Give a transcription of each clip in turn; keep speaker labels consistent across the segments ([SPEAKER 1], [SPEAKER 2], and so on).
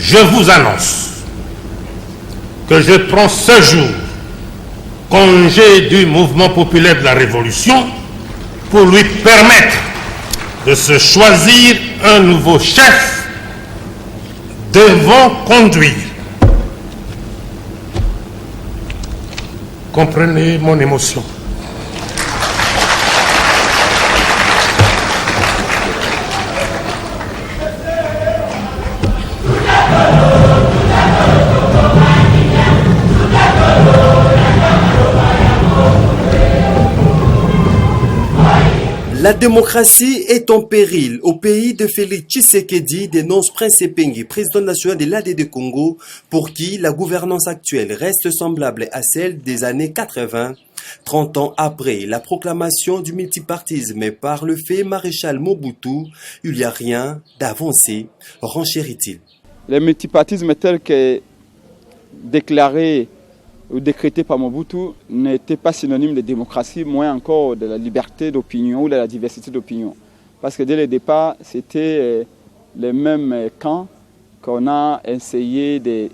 [SPEAKER 1] Je vous annonce que je prends ce jour congé du mouvement populaire de la Révolution pour lui permettre de se choisir un nouveau chef devant conduire. Comprenez mon émotion.
[SPEAKER 2] La démocratie est en péril au pays de Félix Tshisekedi, dénonce Prince Epengui, président national de l'AD Congo, pour qui la gouvernance actuelle reste semblable à celle des années 80. 30 ans après la proclamation du multipartisme par le fait maréchal Mobutu, il n'y a rien d'avancé, renchérit-il.
[SPEAKER 3] Le multipartisme tel que déclaré ou décrété par Mobutu n'était pas synonyme de démocratie, moins encore de la liberté d'opinion ou de la diversité d'opinion. Parce que dès le départ, c'était le même camp qu'on a essayé de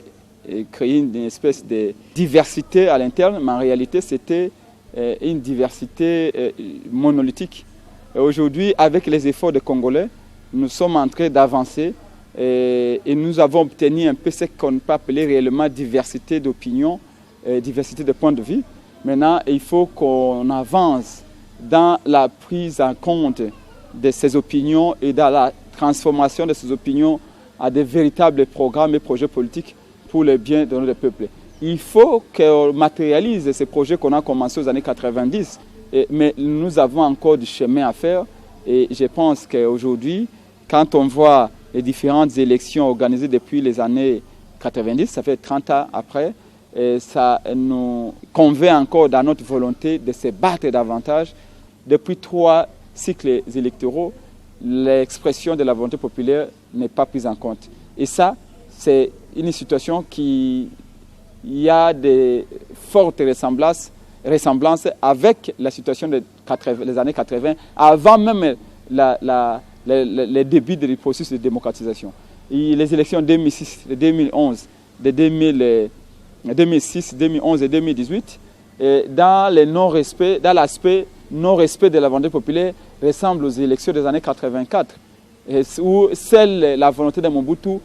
[SPEAKER 3] créer une espèce de diversité à l'interne, mais en réalité c'était une diversité monolithique. Et aujourd'hui, avec les efforts des Congolais, nous sommes en train d'avancer et nous avons obtenu un peu ce qu'on peut appeler réellement diversité d'opinion, diversité de points de vue. Maintenant, il faut qu'on avance dans la prise en compte de ces opinions et dans la transformation de ces opinions à de véritables programmes et projets politiques pour le bien de notre peuple. Il faut qu'on matérialise ces projets qu'on a commencés aux années 90, mais nous avons encore du chemin à faire et je pense qu'aujourd'hui, quand on voit les différentes élections organisées depuis les années 90, ça fait 30 ans après, et ça nous convainc encore dans notre volonté de se battre davantage. Depuis 3 cycles électoraux, l'expression de la volonté populaire n'est pas prise en compte. Et ça, c'est une situation qui a de fortes ressemblances avec la situation des années 80, avant même le début du processus de démocratisation. Et les élections 2006, 2011, de 2006, 2011 et 2018, dans l'aspect non-respect de la volonté populaire, ressemble aux élections des années 84, où la volonté de Mobutu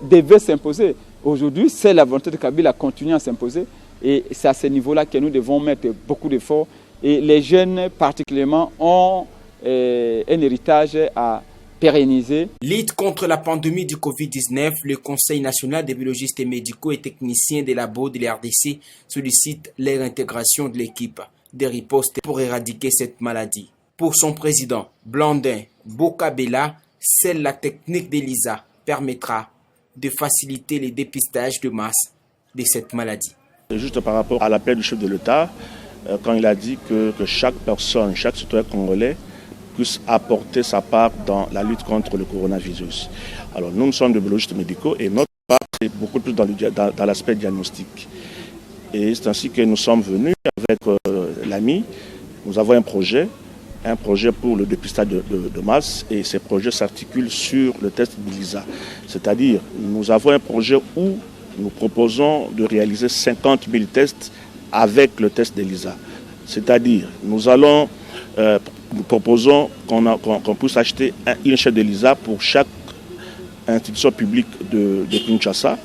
[SPEAKER 3] devait s'imposer. Aujourd'hui, c'est la volonté de Kabila continue à s'imposer et c'est à ce niveau-là que nous devons mettre beaucoup d'efforts. Et les jeunes particulièrement ont un héritage à pérenniser.
[SPEAKER 4] Lutte contre la pandémie du Covid-19, le Conseil national des biologistes médicaux et techniciens des labos de l'RDC sollicite leur intégration de l'équipe des ripostes pour éradiquer cette maladie. Pour son président, Blandin Bokabela, seule la technique d'ELISA permettra de faciliter les dépistages de masse de cette maladie.
[SPEAKER 5] Juste par rapport à l'appel du chef de l'État, quand il a dit que chaque personne, chaque citoyen congolais puisse apporter sa part dans la lutte contre le coronavirus. Alors nous sommes des biologistes médicaux et notre part c'est beaucoup plus dans l'aspect diagnostic. Et c'est ainsi que nous sommes venus avec l'AMI. Nous avons un projet pour le dépistage de masse et ces projets s'articulent sur le test d'ELISA. C'est-à-dire, nous avons un projet où nous proposons de réaliser 50 000 tests avec le test d'ELISA. C'est-à-dire, nous proposons qu'on puisse acheter une chaîne d'ELISA pour chaque institution publique de Kinshasa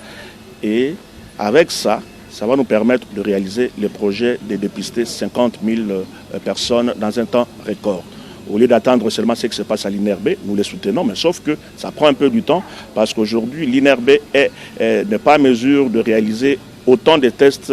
[SPEAKER 5] et avec ça va nous permettre de réaliser le projet de dépister 50 000 personnes dans un temps record. Au lieu d'attendre seulement ce qui se passe à l'INRB, nous les soutenons, mais sauf que ça prend un peu du temps parce qu'aujourd'hui, l'INRB n'est pas en mesure de réaliser autant de tests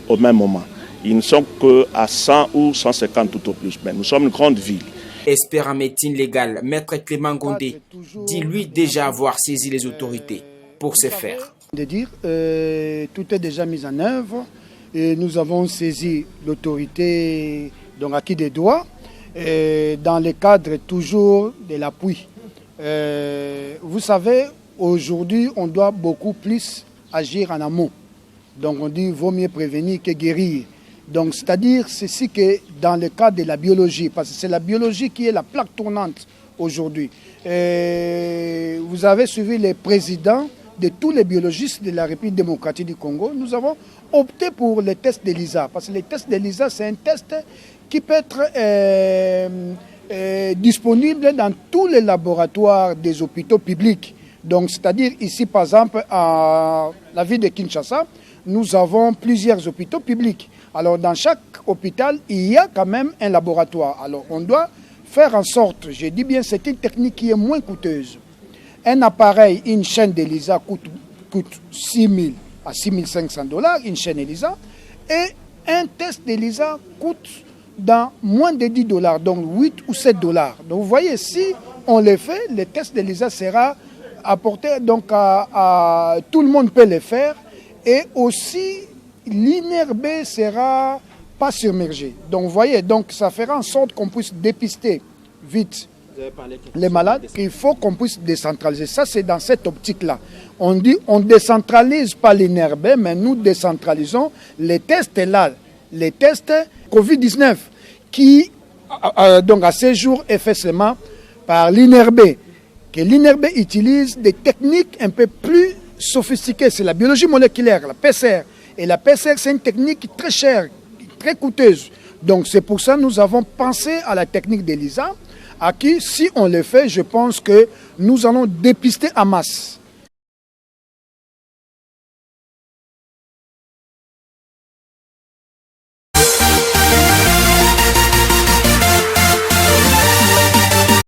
[SPEAKER 5] au même moment. Ils ne sont qu'à 100 ou 150 tout au plus, mais nous sommes une grande ville.
[SPEAKER 4] Expert en médecine légale, Maître Clément Gondé dit lui déjà avoir saisi les autorités pour ce faire.
[SPEAKER 6] Tout est déjà mis en œuvre et nous avons saisi l'autorité à qui des doigts dans le cadre toujours de l'appui. Vous savez, aujourd'hui, on doit beaucoup plus agir en amont. Donc on dit vaut mieux prévenir que guérir. Donc c'est-à-dire ceci que dans le cadre de la biologie, parce que c'est la biologie qui est la plaque tournante aujourd'hui. Vous avez suivi les présidents de tous les biologistes de la République démocratique du Congo, nous avons opté pour les tests d'ELISA. Parce que les tests d'ELISA, c'est un test qui peut être disponible dans tous les laboratoires des hôpitaux publics. Donc, c'est-à-dire ici, par exemple, à la ville de Kinshasa, nous avons plusieurs hôpitaux publics. Alors, dans chaque hôpital, il y a quand même un laboratoire. Alors, on doit faire en sorte, je dis bien, c'est une technique qui est moins coûteuse. Un appareil, une chaîne d'ELISA coûte 6 000 à 6 500 $, une chaîne ELISA, et un test d'ELISA coûte dans moins de 10 $, donc 8 ou 7 $. Donc vous voyez, si on le fait, le test d'ELISA sera apporté, donc à tout le monde peut le faire, et aussi l'INRB sera pas submergé. Donc vous voyez, donc ça fera en sorte qu'on puisse dépister vite les malades, qu'il faut qu'on puisse décentraliser. Ça, c'est dans cette optique-là. On dit on ne décentralise pas l'INRB, mais nous décentralisons les tests là, les tests Covid-19, qui, donc à ce jour, est fait seulement par l'INRB. Que l'INRB utilise des techniques un peu plus sophistiquées. C'est la biologie moléculaire, la PCR. Et la PCR, c'est une technique très chère, très coûteuse. Donc c'est pour ça que nous avons pensé à la technique d'ELISA, à qui, si on le fait, je pense que nous allons dépister en masse.